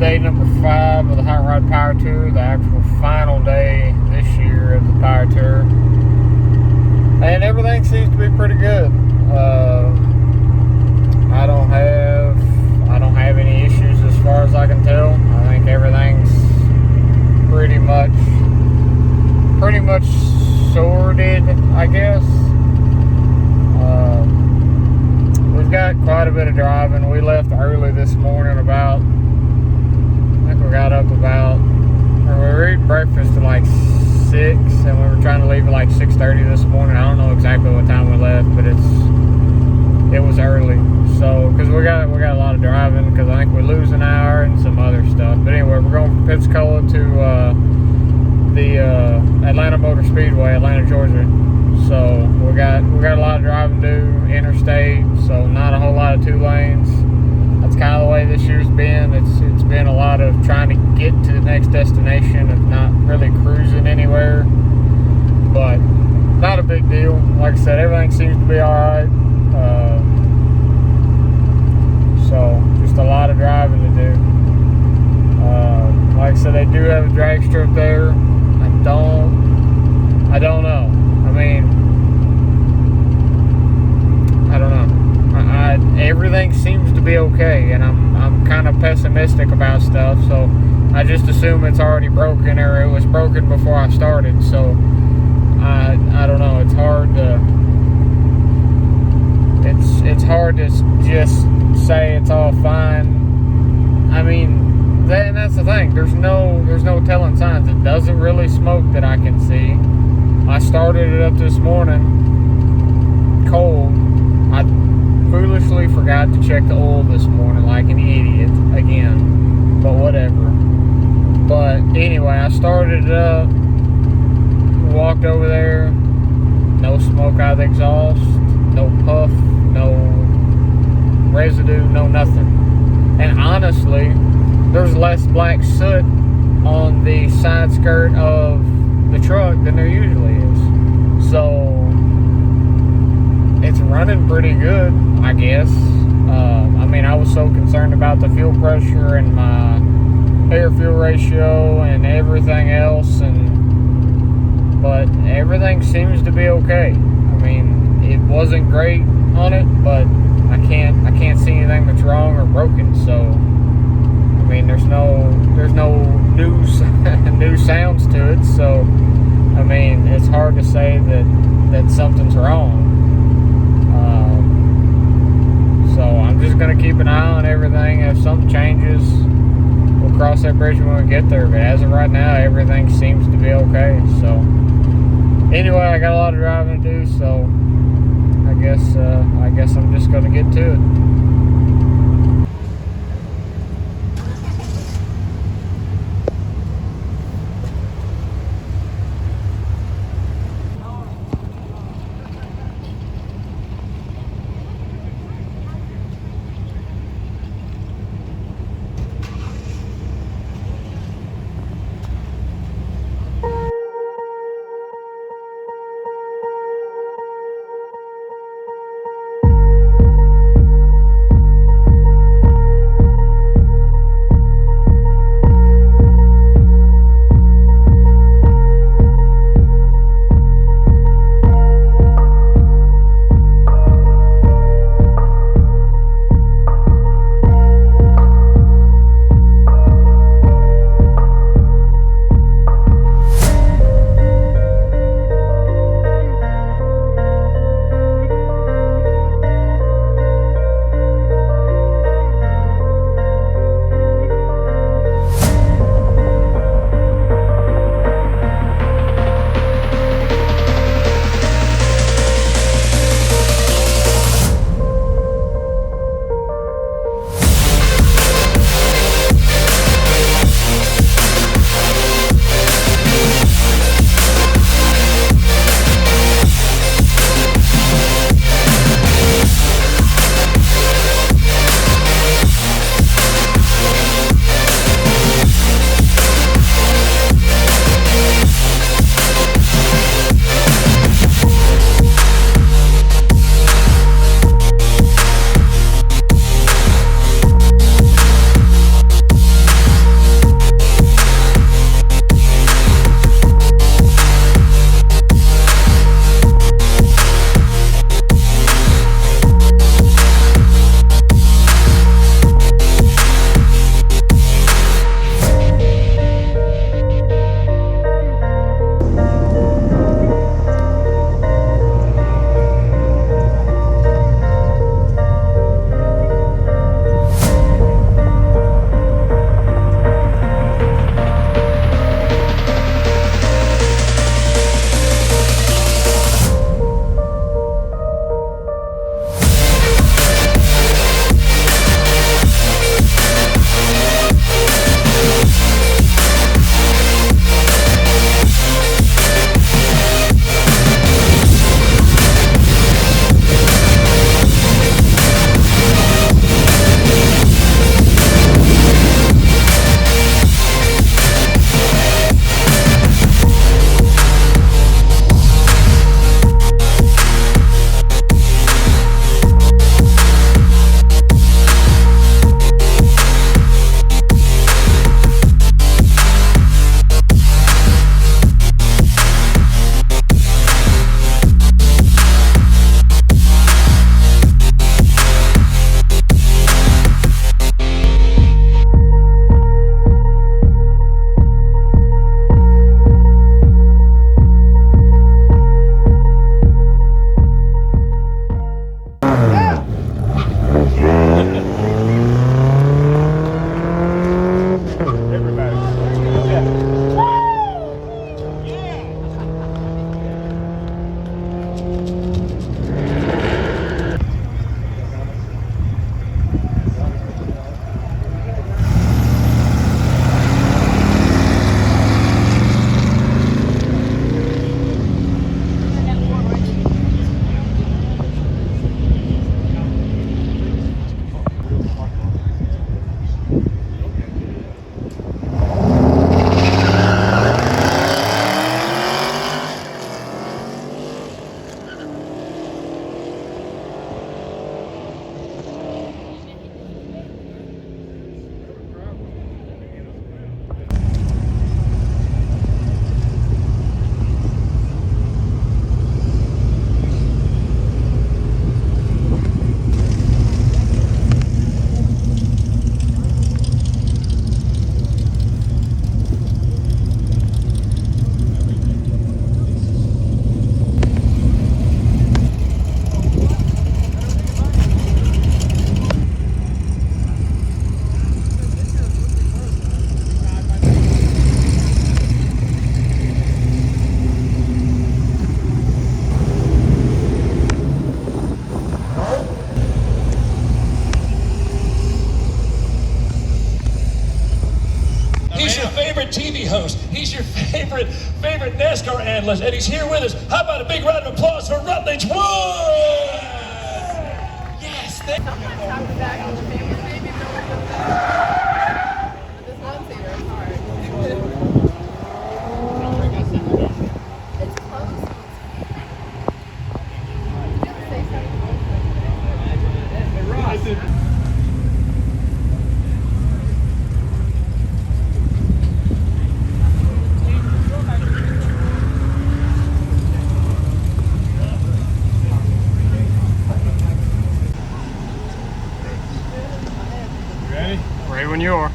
day number 5 of the Hot Rod Power Tour, the actual final day this year of the Power Tour. And everything seems to be pretty good. I don't have any issues as far as I can tell. I think everything's pretty much sorted, I guess. We've got quite a bit of driving. We left early this morning we got up we were eating breakfast at like 6, and we were trying to leave at like 6:30 this morning. I don't know exactly what time we left, but it was early. So, because we got a lot of driving, because I think we lose an hour and some other stuff. But anyway, we're going from Pensacola to the Atlanta Motor Speedway, Atlanta, Georgia. So we got a lot of driving to do, interstate, so not a whole lot of 2 lanes. That's kind of the way this year's been. It's been a lot of trying to get to the next destination and not really cruising anywhere. But not a big deal. Like I said, everything seems to be alright. So just a lot of driving to do. Like I said, they do have a drag strip there. I don't know. I mean, I don't know. Everything seems to be okay, and I'm kind of pessimistic about stuff. So I just assume it's already broken, or it was broken before I started. So I don't know. It's hard to just say it's all fine. I mean, that's the thing. There's no telling signs. It doesn't really smoke that I can see. I started it up this morning cold. I foolishly forgot to check the oil this morning like an idiot again, but whatever. But anyway, I started it up, walked over there, no smoke out of the exhaust, no puff, no residue, no nothing. And honestly, there's less black soot on the side skirt of the truck than there usually is. So it's running pretty good, I guess. I mean, I was so concerned about the fuel pressure and my air-fuel ratio and everything else, but everything seems to be okay. I mean, it wasn't great on it, but I can't see anything that's wrong or broken. So I mean, there's no new sounds to it. So I mean, it's hard to say that something's wrong. So I'm just gonna keep an eye on everything. If something changes, we'll cross that bridge when we get there. But as of right now, everything seems to be okay. So anyway, I got a lot of driving to do. So I guess I'm just gonna get to it. favorite TV host. He's your favorite NASCAR analyst, and he's here with us. How about a big round of applause for Rutledge Wood? Yes, thank Ready when you are.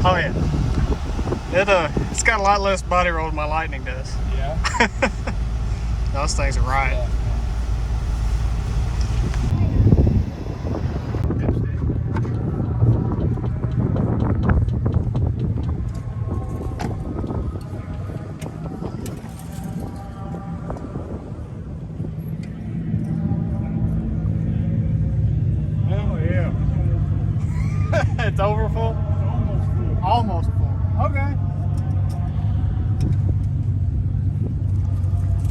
Oh yeah. It's got a lot less body roll than my Lightning does. Yeah. Those things are right. Yeah. Oh yeah. It's over full? Almost full. Okay.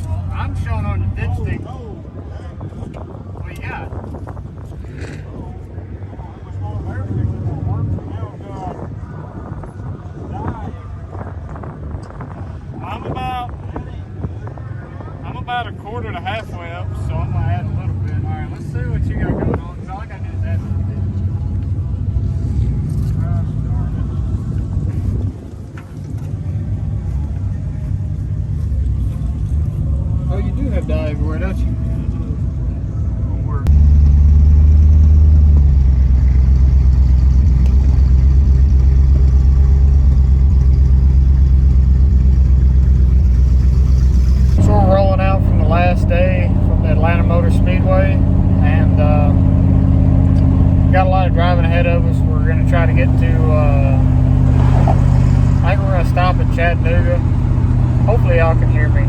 Well, I'm showing on the dipstick. What you got? I'm about a quarter to halfway up, so I'm gonna add a little bit. All right, let's see what you got going on. So all I gotta do is add a little bit. Oh, you do have dye everywhere, don't you? So we're rolling out from the last day from the Atlanta Motor Speedway, and got a lot of driving ahead of us. We're going to try to get to, I think we're going to stop at Chattanooga. Hopefully y'all can hear me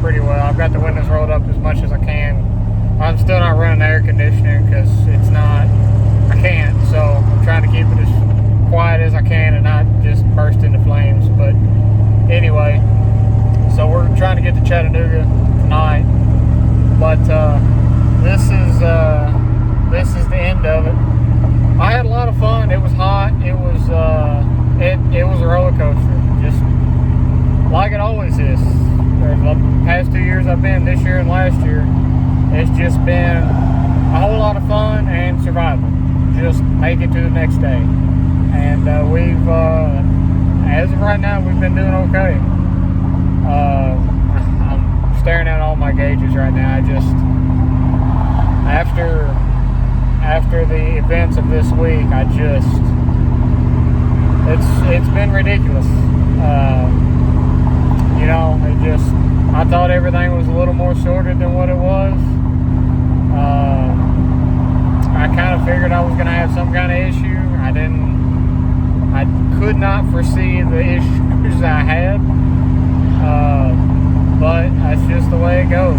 pretty well. I've got the windows rolled up as much as I can. I'm still not running the air conditioning because it's not, I can't, so I'm trying to keep it as quiet as I can and not just burst into flames. But anyway, so we're trying to get to Chattanooga tonight, but this is the end of it. I had a lot of fun. It was hot. It was it was a roller coaster, just like it always is. The past 2 years I've been, this year and last year, it's just been a whole lot of fun and survival. Just make it to the next day, and we've as of right now we've been doing okay. I'm staring at all my gauges right now. I just after the events of this week, it's been ridiculous. You know, I thought everything was a little more sorted than what it was. I kind of figured I was going to have some kind of issue. I could not foresee the issues I had. But that's just the way it goes.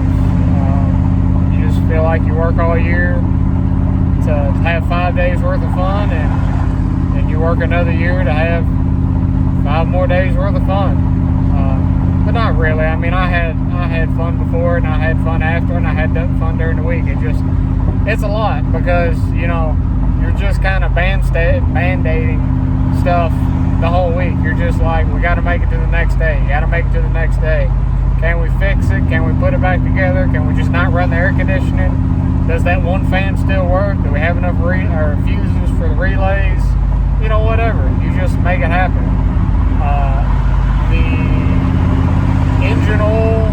You just feel like you work all year to have 5 days worth of fun, and you work another year to have 5 more days worth of fun. But not really. I mean, I had fun before, and I had fun after, and I had fun during the week. It's a lot because, you know, you're just kind of band-aiding stuff the whole week. You're just like, we got to make it to the next day. You got to make it to the next day. Can we fix it? Can we put it back together? Can we just not run the air conditioning? Does that one fan still work? Do we have enough fuses for the relays? You know, whatever. You just make it happen. The engine oil,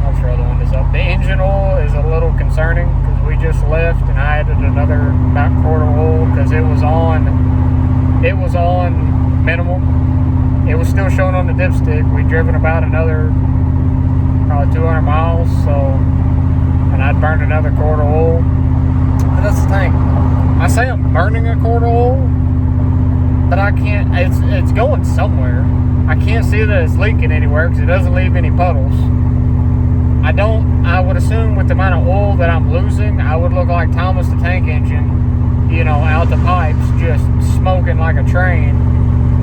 I'll throw the windows up. The engine oil is a little concerning because we just left and I added another about quart of oil because it was on minimal. It was still showing on the dipstick. We'd driven about another probably 200 miles, and I'd burned another quart of oil. But that's the thing. I say I'm burning a quart of oil, but I can't, it's going somewhere. I can't see that it's leaking anywhere because it doesn't leave any puddles. I would assume with the amount of oil that I'm losing, I would look like Thomas the Tank Engine, you know, out the pipes, just smoking like a train.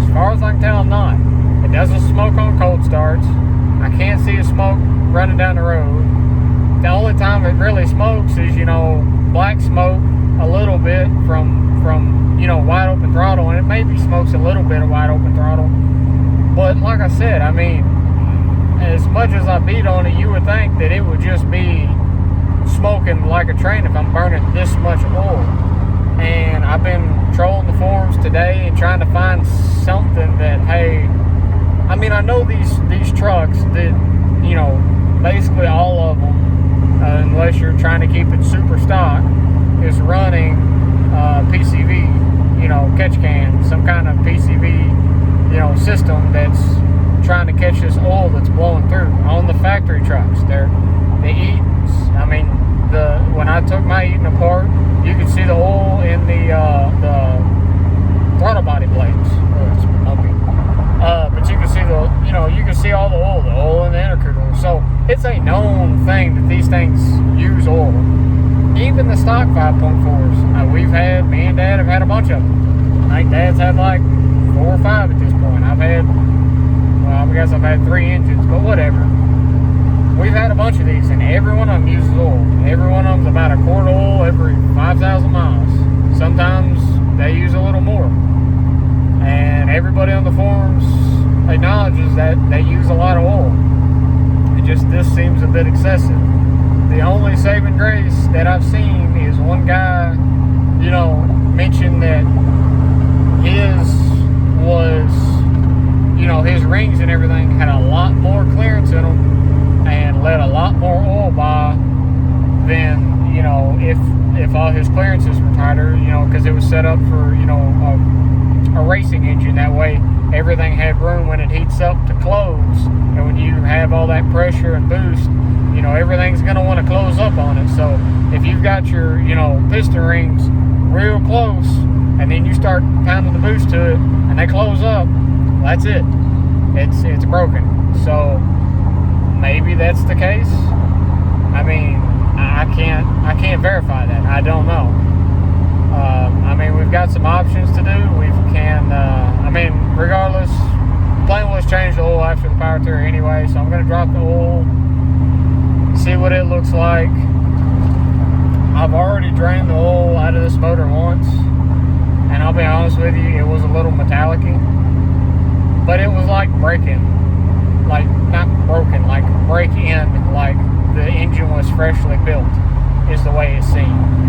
As far as I can tell, I'm not. It doesn't smoke on cold starts. I can't see a smoke running down the road. The only time it really smokes is, you know, black smoke a little bit from you know, wide open throttle, and it maybe smokes a little bit of wide open throttle. But like I said, I mean, as much as I beat on it, you would think that it would just be smoking like a train if I'm burning this much oil. And I've been trolling the forums today and trying to find something that, hey, I mean, I know these trucks that, you know, basically all of them, unless you're trying to keep it super stock, is running PCV, you know, catch can, some kind of PCV, you know, system that's trying to catch this oil that's blowing through on the factory trucks. They eat. I mean, when I took my Eaton apart, you could see the oil in the throttle body blades. Oh, it's bumpy. But you can see you can see all the oil in the intercooler. So it's a known thing that these things use oil. Even the stock 5.4s, me and Dad have had a bunch of them. I think Dad's had like 4 or 5 at this point. I guess I've had 3 engines, but whatever. We've had a bunch of these, and every one of them uses oil. Every one of them's about a quart of oil every 5,000 miles. Sometimes they use a little more. And everybody on the forums acknowledges that they use a lot of oil. This seems a bit excessive. The only saving grace that I've seen is one guy, you know, mentioned that his was, you know, his rings and everything had a lot more clearance in them and let a lot more oil by than, you know, if all his clearances were tighter, you know, because it was set up for, you know, a racing engine. That way everything had room when it heats up to close, and when you have all that pressure and boost, you know, everything's going to want to close up on it. So if you've got your, you know, piston rings real close, and then you start pounding the boost to it and they close up, that's it. It's broken. So maybe that's the case. I mean, I can't verify that. I don't know. I mean, we've got some options to do. I mean, regardless, plane was changed the oil after the power tour anyway, so I'm going to drop the oil, see what it looks like. I've already drained the oil out of this motor once, and I'll be honest with you, it was a little metallic-y, but it was like breaking, like not broken, like break in, like the engine was freshly built, is the way it seemed.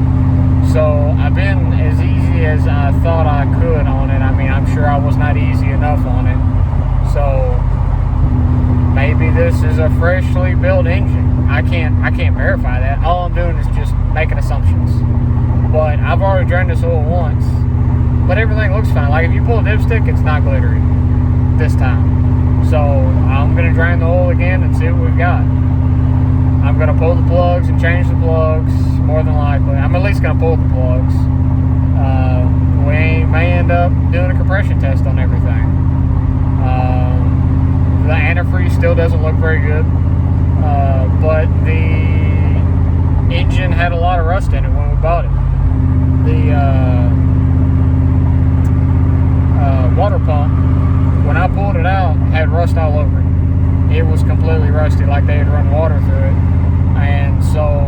So I've been as easy as I thought I could on it. I mean, I'm sure I was not easy enough on it. So maybe this is a freshly built engine. I can't verify that. All I'm doing is just making assumptions. But I've already drained this oil once, but everything looks fine. Like if you pull a dipstick, it's not glittery this time. So I'm gonna drain the oil again and see what we've got. I'm gonna pull the plugs and change the plugs, more than likely. I'm at least gonna pull the plugs. We may end up doing a compression test on everything. The antifreeze still doesn't look very good, but the engine had a lot of rust in it when we bought it. The water pump, when I pulled it out, had rust all over it. It was completely rusty, like they had run water through it. And so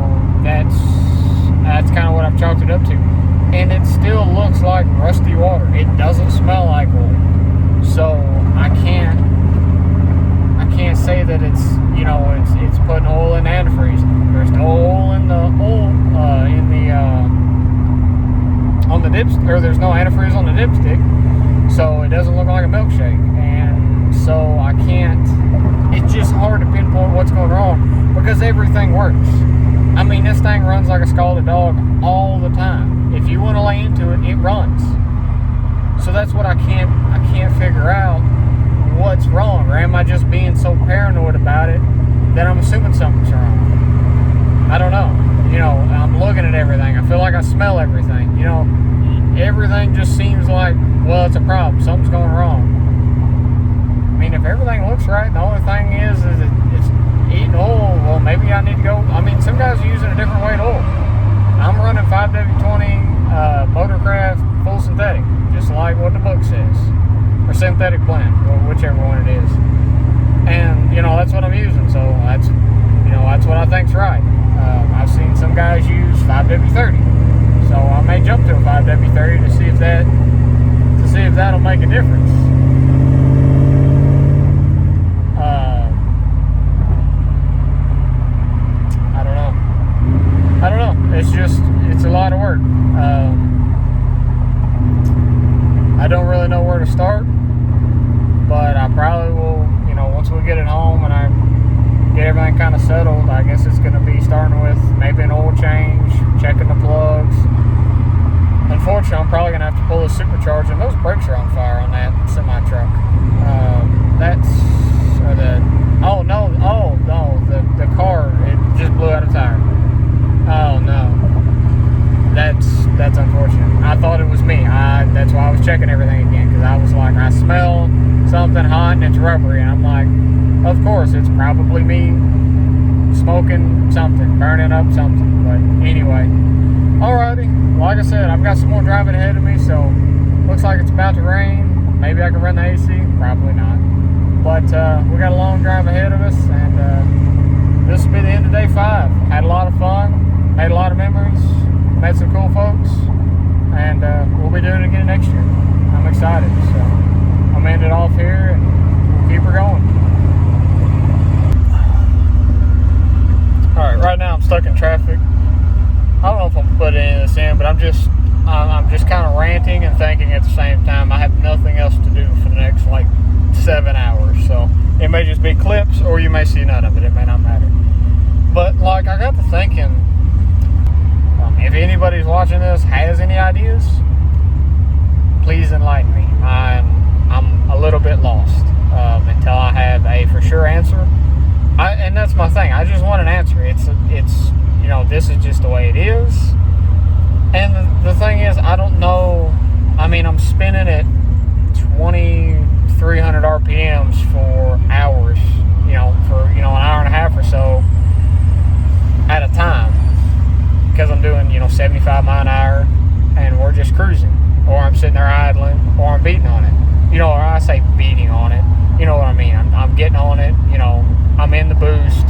that's kind of what I've chalked it up to. And it still looks like rusty water. It doesn't smell like oil. So I can't say that it's, you know, it's putting oil in the antifreeze. There's no oil in the on the dipstick, or there's no antifreeze on the dipstick, so it doesn't look like a milkshake. And so it's just hard to pinpoint what's going wrong, because everything works. I mean, this thing runs like a scalded dog all the time. If you want to lay into it, it runs. So that's what I can't figure out what's wrong. Or am I just being so paranoid about it that I'm assuming something's wrong? I don't know. You know, I'm looking at everything. I feel like I smell everything. You know, everything just seems like, well, it's a problem. Something's going wrong. I mean, if everything looks right, the only thing is it's eating oil. Well, maybe I need to go. I mean, some guys are using a different weight oil. I'm running 5W20 Motorcraft full synthetic, just like what the book says, or synthetic blend, or whichever one it is. And you know, that's what I'm using. So that's what I think's right. I've seen some guys use 5W30, so I may jump to a 5W30 to see if that'll make a difference. I don't know. It's a lot of work. I don't really know where to start, but I probably will, you know, once we get it home and I get everything kind of settled, I guess it's going to be starting with maybe an oil change, checking the plugs. Unfortunately, I'm probably going to have to pull the supercharger, and those brakes are on fire on that semi-truck. The car, it just blew out a tire. Oh no, that's unfortunate. I thought it was me. That's why I was checking everything again, because I was like, I smell something hot and it's rubbery, and I'm like, of course it's probably me smoking something, burning up something. But anyway, alrighty. Like I said, I've got some more driving ahead of me, so looks like it's about to rain. Maybe I can run the AC, probably not. But we got a long drive ahead of us, and this will be the end of day 5. Had a lot of fun, made a lot of memories, met some cool folks, and we'll be doing it again next year. I'm excited, so I'm gonna end it off here and we'll keep her going. Alright, right now I'm stuck in traffic. I don't know if I'm putting any of this in, but I'm just kind of ranting and thinking at the same time. I have nothing else to do for the next like 7 hours, so it may just be clips, or you may see none of it. It may not matter. But like, I got to thinking, if anybody's watching this has any ideas, please enlighten me. I'm a little bit lost until I have a for sure answer. And that's my thing. I just want an answer. It's you know, this is just the way it is. And the thing is, I don't know. I mean, I'm spinning at 2,300 RPMs for hours, you know, for, you know, an hour and a half or so at a time, because I'm doing, you know, 75 miles an hour, and we're just cruising, or I'm sitting there idling, or I'm beating on it, you know, or I say beating on it, you know what I mean. I'm getting on it, you know, I'm in the boost,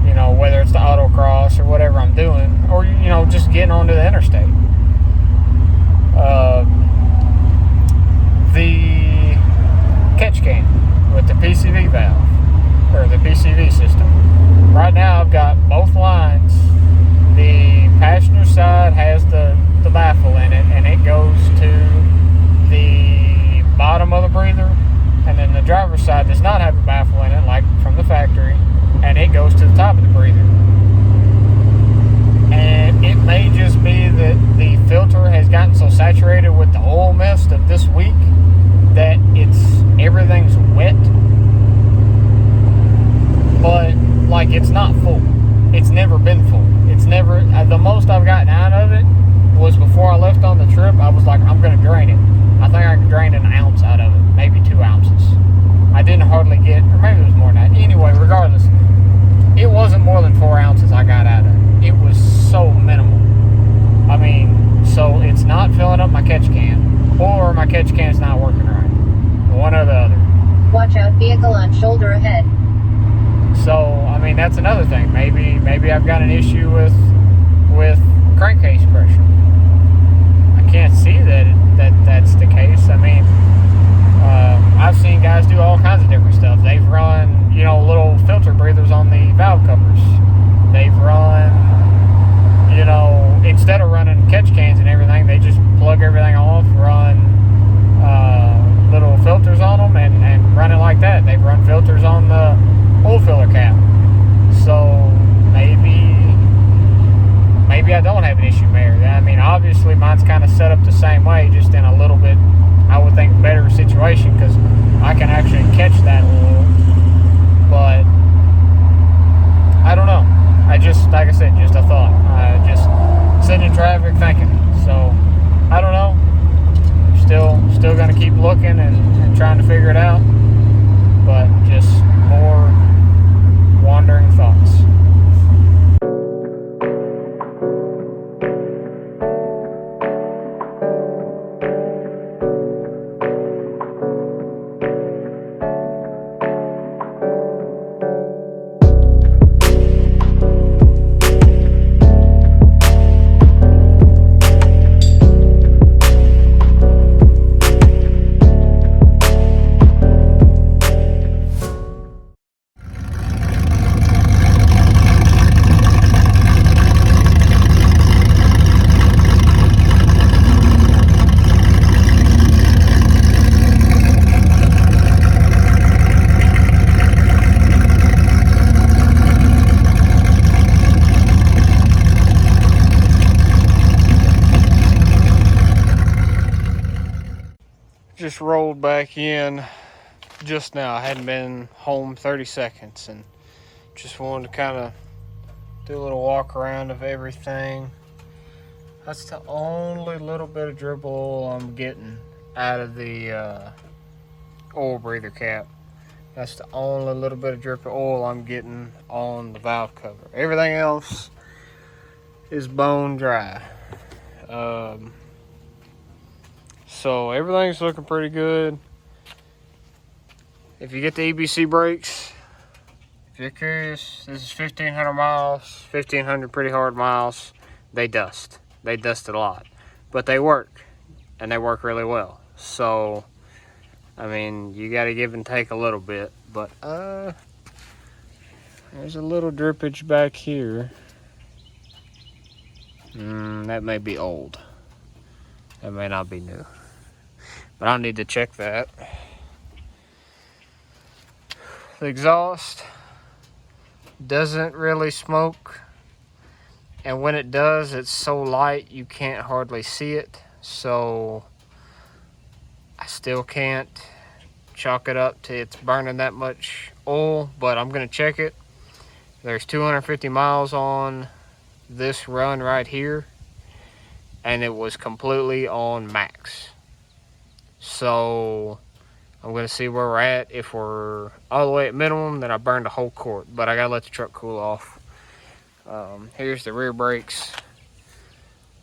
you know, whether it's the autocross or whatever I'm doing, or, you know, just getting onto the interstate. The catch can with the PCV valve, or the PCV system. Right now I've got both lines. The passenger side has the baffle in it, and it goes to the bottom of the breather, and then the driver's side does not have a baffle in it, like from the factory, and it goes to the top of the breather. And it may just be that the filter has gotten so saturated with the oil mist of this week that everything's wet, but like, it's not full. It's never been full. It's never, the most I've gotten out of it was before I left on the trip. I was like, I'm gonna drain it. I think I drained an ounce out of it, maybe 2 ounces. I didn't hardly get, or maybe it was more than that. Anyway, regardless, it wasn't more than 4 ounces I got out of it. It was so minimal. I mean, so it's not filling up my catch can, or my catch can's not working right. One or the other. Watch out, vehicle on shoulder ahead. So, I mean, that's another thing. Maybe I've got an issue with crankcase pressure. I can't see that's the case. I mean, I've seen guys do all kinds of different stuff. They've run, you know, little filter breathers on the valve covers. They've run, you know, instead of running catch cans and everything, they just plug everything off, run little filters on them, and run it like that. They've run filters on the oil filler cap. So maybe maybe I don't have an issue there. I mean, obviously mine's kind of set up the same way, just in a little bit, I would think, better situation, because I can actually catch that oil. But I don't know. I just, like I said, just a thought. Just sitting in traffic thinking. So I don't know. Still gonna keep looking and trying to figure it out. But just more wandering thoughts. Just rolled back in just now. I hadn't been home 30 seconds and just wanted to kind of do a little walk around of everything. That's the only little bit of dribble oil I'm getting out of the oil breather cap. That's the only little bit of drip of oil I'm getting on the valve cover. Everything else is bone dry. So everything's looking pretty good. If you get the EBC brakes, if you're curious, this is 1,500 miles, 1,500 pretty hard miles. They dust. They dust a lot. But they work, and they work really well. So, I mean, you got to give and take a little bit. But, there's a little drippage back here. That may be old. That may not be new. But I'll need to check that. The exhaust doesn't really smoke. And when it does, it's so light you can't hardly see it. So I still can't chalk it up to it's burning that much oil. But I'm going to check it. There's 250 miles on this run right here. And it was completely on max. So I'm going to see where we're at. If we're all the way at minimum, then I burned a whole quart. But I got to let the truck cool off. Here's the rear brakes.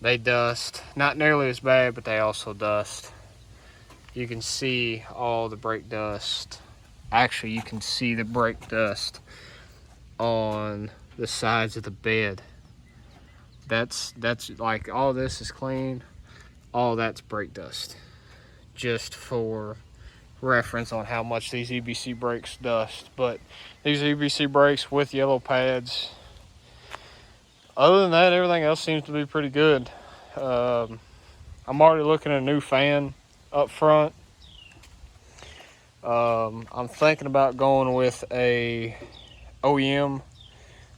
They dust. Not nearly as bad, but they also dust. You can see all the brake dust. Actually, you can see the brake dust on the sides of the bed. That's like, all this is clean. All that's brake dust. Just for reference on how much these EBC brakes dust. But these EBC brakes with yellow pads, other than that, everything else seems to be pretty good. I'm already looking at a new fan up front. I'm thinking about going with a OEM,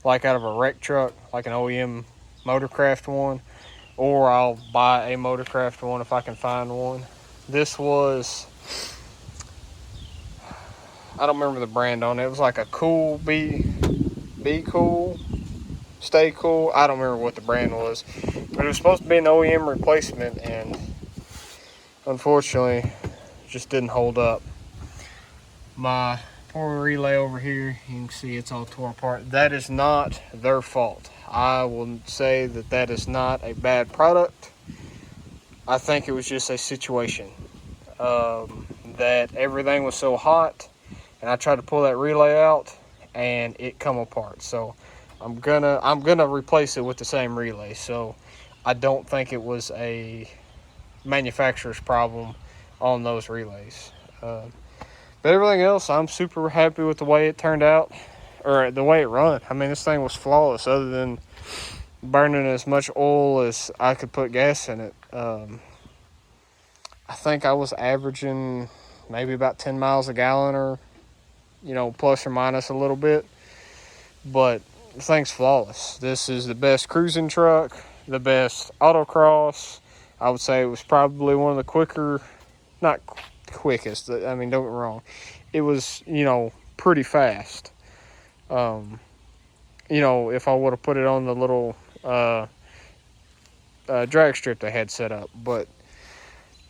like out of a wreck truck, like an OEM Motorcraft one, or I'll buy a Motorcraft one if I can find one. This was, I don't remember the brand on it. It was like a Cool, Be Cool, Stay Cool. I don't remember what the brand was, but it was supposed to be an OEM replacement, and unfortunately, it just didn't hold up. My poor relay over here, you can see it's all torn apart. That is not their fault. I will say that that is not a bad product. I think it was just a situation that everything was so hot, and I tried to pull that relay out, and it come apart. So I'm gonna replace it with the same relay. So I don't think it was a manufacturer's problem on those relays. But everything else, I'm super happy with the way it turned out, or the way it run. I mean, this thing was flawless, other than burning as much oil as I could put gas in it. I think I was averaging maybe about 10 miles a gallon, or, plus or minus a little bit. But the thing's flawless. This is the best cruising truck the best autocross. I would say it was probably one of the quicker, not quickest. I mean, don't get me wrong. It was, pretty fast. If I would have put it on the little drag strip they had set up. But,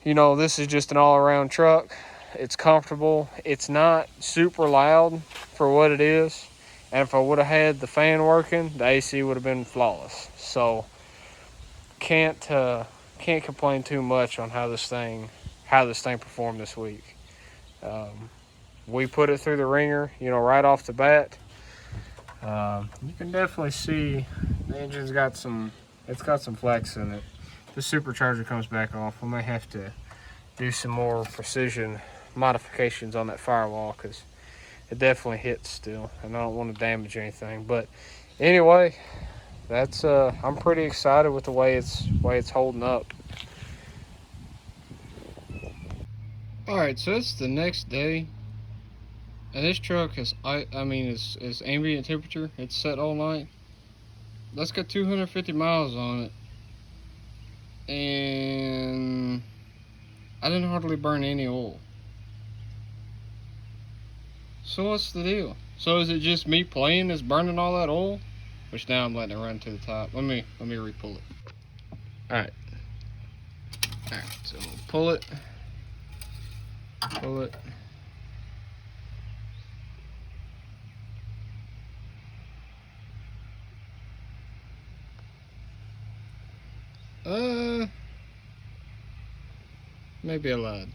this is just an all-around truck. It's comfortable. It's not super loud for what it is. And if I would have had the fan working, the AC would have been flawless. So, can't complain too much on how this thing performed this week. We put it through the ringer, right off the bat. You can definitely see the engine's got some flex in it. The supercharger comes back off. We may have to do some more precision modifications on that firewall because it definitely hits still, and I don't want to damage anything. But anyway, that's I'm pretty excited with the way it's holding up. All right, so it's the next day, and this truck is is ambient temperature. It's set all night. That's got 250 miles on it, and I didn't hardly burn any oil. So what's the deal? So is it just me playing that's burning all that oil? Which now I'm letting it run to the top. Let me re-pull it. Alright, so pull it. Maybe I lied.